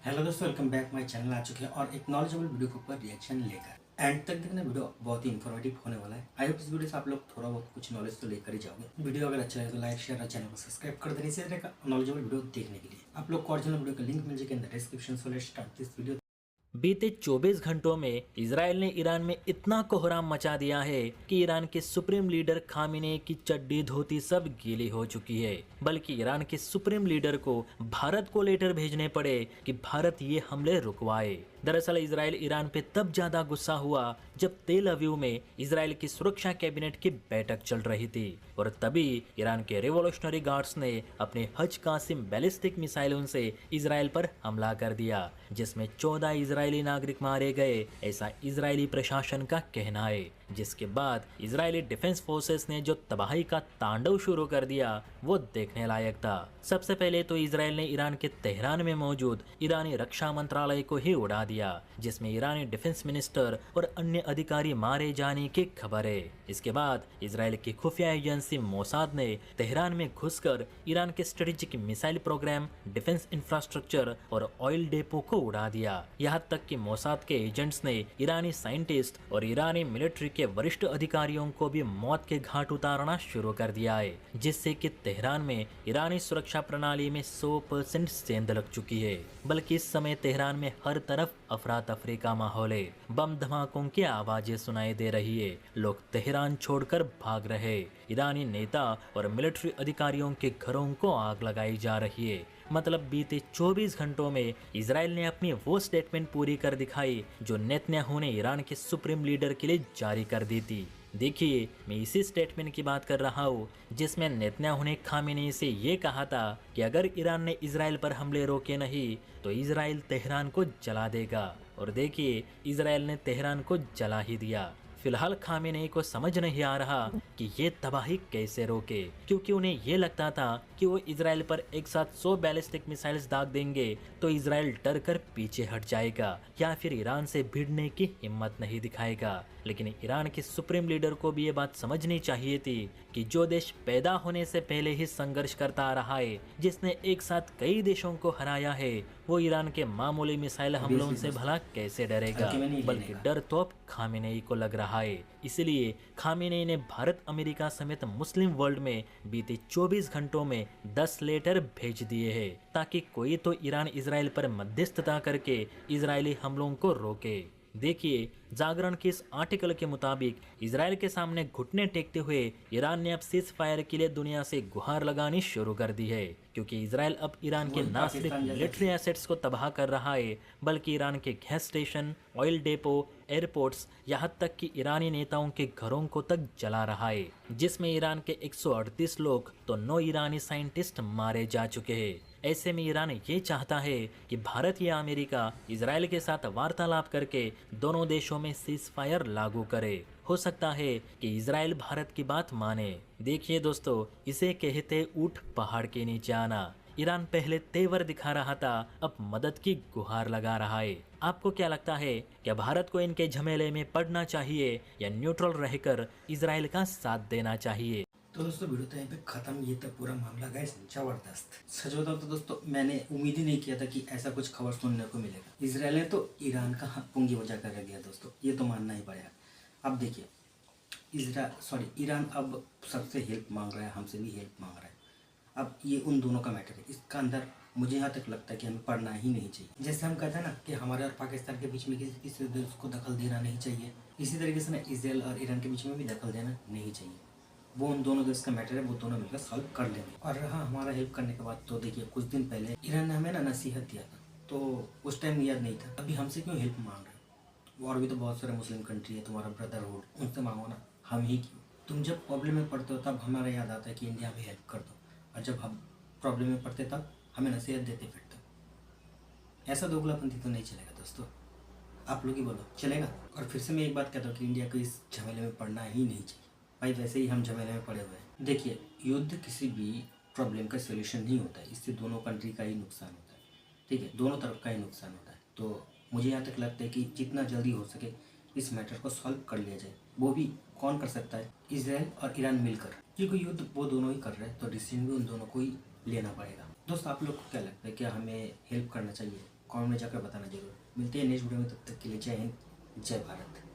Hello दोस्तों, welcome back my channel. आ चुके हैं और एक नॉलेजेबल वीडियो के ऊपर रिएक्शन लेकर। एंड तक देखना, वीडियो बहुत ही इन्फॉर्मेटिव होने वाला है। आई होप इस वीडियो से आप लोग थोड़ा बहुत कुछ नॉलेज तो लेकर ही जाओगे। वीडियो अगर अच्छा लगे तो लाइक शेयर और चैनल को सब्सक्राइब कर देने से रहेगा नॉलेजेबल वीडियो देखने के लिए। आप लोग को ओरिजिनल वीडियो का लिंक मिल जाएगा description. So let's start this video. बीते 24 घंटों में इजराइल ने ईरान में इतना कोहराम मचा दिया है कि ईरान के सुप्रीम लीडर खामेनेई की चड्डी धोती सब गीली हो चुकी है। बल्कि ईरान के सुप्रीम लीडर को भारत को लेटर भेजने पड़े कि भारत ये हमले रुकवाए। दरअसल इजराइल ईरान पे तब ज्यादा गुस्सा हुआ जब तेल अवीव में इजराइल की सुरक्षा कैबिनेट की बैठक चल रही थी और तभी ईरान के रिवॉल्यूशनरी गार्ड्स ने अपने हज कासिम बैलिस्टिक मिसाइलों से इजराइल पर हमला कर दिया, जिसमें 14 इजरायली नागरिक मारे गए, ऐसा इजरायली प्रशासन का कहना है। जिसके बाद इजरायली डिफेंस फोर्सेस ने जो तबाही का तांडव शुरू कर दिया वो देखने लायक था। सबसे पहले तो इजराइल ने ईरान के तेहरान में मौजूद ईरानी रक्षा मंत्रालय को ही उड़ा दिया, जिसमें ईरानी डिफेंस मिनिस्टर और अन्य अधिकारी मारे जाने की खबर है। इसके बाद इजराइल की खुफिया एजेंसी मोसाद ने तेहरान में घुसकर ईरान के strategic missile program, defence infrastructure और ऑयल डेपो को उड़ा दिया। यहाँ तक कि मोसाद के एजेंट्स ने ईरानी साइंटिस्ट और ईरानी मिलिट्री के वरिष्ठ अधिकारियों को भी मौत के घाट उतारना शुरू कर दिया है, जिससे कि तेहरान में ईरानी सुरक्षा प्रणाली में 100% सेंध लग चुकी है। बल्कि इस समय तेहरान में हर तरफ अफरा तफरी का माहौल है। बम धमाकों की आवाजें सुनाई दे रही है, लोग तेहरान छोड़कर भाग रहे। ईरानी नेता और मिलिट्री अधिकारियों के घरों को आग लगाई जा रही है। मतलब बीते 24 घंटों में इजराइल ने अपनी वो स्टेटमेंट पूरी कर दिखाई जो नेतन्याहू ने ईरान के सुप्रीम लीडर के लिए जारी कर दी थी। देखिए, मैं इसी स्टेटमेंट की बात कर रहा हूँ जिसमें नेतन्याहू ने खामेनेई से ये कहा था कि अगर ईरान ने इजराइल पर हमले रोके नहीं तो इजराइल तेहरान को जला देगा। और देखिए, इजराइल ने तेहरान को जला ही दिया। फिलहाल खामेनेई को समझ नहीं आ रहा कि ये तबाही कैसे रोके, क्योंकि उन्हें ये लगता था कि वो इजराइल पर एक साथ 100 बैलिस्टिक मिसाइल्स दाग देंगे तो इजराइल डर कर पीछे हट जाएगा या फिर ईरान से भिड़ने की हिम्मत नहीं दिखाएगा। लेकिन ईरान के सुप्रीम लीडर को भी ये बात समझनी चाहिए थी कि जो देश पैदा होने से पहले ही संघर्ष करता आ रहा है, जिसने एक साथ कई देशों को हराया है, वो ईरान के मामूली मिसाइल हमलों से भला कैसे डरेगा। बल्कि डर तो अब खामेनेई को लग रहा है। इसलिए खामेनेई ने भारत, अमेरिका समेत मुस्लिम वर्ल्ड में बीते 24 घंटों में 10 लेटर भेज दिए हैं ताकि कोई तो ईरान इजराइल पर मध्यस्थता करके इजरायली हमलों को रोके। देखिए, जागरण के इस आर्टिकल के मुताबिक इजराइल के सामने घुटने टेकते हुए ईरान ने अब सीज फायर के लिए दुनिया से गुहार लगानी शुरू कर दी है, क्योंकि इजराइल अब ईरान के न सिर्फ मिलिट्री एसेट्स को तबाह कर रहा है बल्कि ईरान के gas station, oil depot, airports, यहाँ तक कि ईरानी नेताओं के घरों को तक जला रहा है, जिसमें ईरान के 138 लोग तो 9 ईरानी साइंटिस्ट मारे जा चुके हैं। ऐसे में ईरान ये चाहता है कि भारत या अमेरिका इजराइल के साथ वार्तालाप करके दोनों देशों में सीज फायर लागू करे। हो सकता है कि इजराइल भारत की बात माने। देखिए दोस्तों, इसे कहते ऊंट पहाड़ के नीचे आना। ईरान पहले तेवर दिखा रहा था, अब मदद की गुहार लगा रहा है। आपको क्या लगता है, क्या भारत को इनके झमेले में पड़ना चाहिए या न्यूट्रल रहकर इजराइल का साथ देना चाहिए? तो दोस्तों, वीडियो तो यहाँ पे खत्म। ये तो पूरा मामला गाइस जबरदस्त। सच बताओ तो दोस्तों, मैंने उम्मीद ही नहीं किया था कि ऐसा कुछ खबर सुनने को मिलेगा। इजराइल ने तो ईरान का हाथ पुंगी बजा कर रख दिया दोस्तों, ये तो मानना ही पड़ेगा। अब देखिए, ईरान अब सबसे हेल्प मांग रहा है, हमसे भी हेल्प मांग रहा है। अब ये उन दोनों का मैटर है। इसका अंदर मुझे यहाँ तक लगता है कि हमें पढ़ना ही नहीं चाहिए। जैसे हम कहते हैं ना कि हमारे और पाकिस्तान के बीच में किसी देश को दखल देना नहीं चाहिए, इसी तरीके से ना इजराइल और ईरान के बीच में भी दखल देना नहीं चाहिए। वो उन दोनों देश का मैटर है, वो दोनों मिलकर सॉल्व कर लेंगे। और रहा हमारा हेल्प करने के बाद, तो देखिए कुछ दिन पहले ईरान ने हमें ना नसीहत दिया था, तो उस टाइम याद नहीं था। अभी हमसे क्यों हेल्प मांग रहे हो? और भी तो बहुत सारे मुस्लिम कंट्री है, तुम्हारा ब्रदरहुड, उनसे मांगो ना, हम ही क्यों? तुम जब प्रॉब्लम में पड़ते हो तब हमारा याद आता है कि इंडिया में हेल्प कर दो, और जब हम प्रॉब्लम में पड़ते तब हमें नसीहत देते फिरते हो। ऐसा दोगलापंथी तो नहीं चलेगा दोस्तों। आप लोग ही बोलो, चलेगा? और फिर से मैं एक बात कहता हूँ कि इंडिया को इस झमेले में पड़ना ही नहीं चाहिए भाई। वैसे ही हम झमेले में पड़े हुए हैं। देखिए, युद्ध किसी भी प्रॉब्लम का सोल्यूशन नहीं होता है, इससे दोनों कंट्री का ही नुकसान होता है। ठीक है, दोनों तरफ का ही नुकसान होता है। तो मुझे यहाँ तक लगता है कि जितना जल्दी हो सके इस मैटर को सॉल्व कर लिया जाए। वो भी कौन कर सकता है? इजराइल और ईरान मिलकर, क्योंकि युद्ध वो दोनों ही कर रहे हैं, तो डिसीजन भी उन दोनों को ही लेना पड़ेगा। दोस्त, आप लोग को क्या लगता है, क्या हमें हेल्प करना चाहिए? कमेंट में जाकर बताना जरूर। मिलते हैं नेक्स्ट वीडियो में, तब तक के लिए जय हिंद, जय भारत।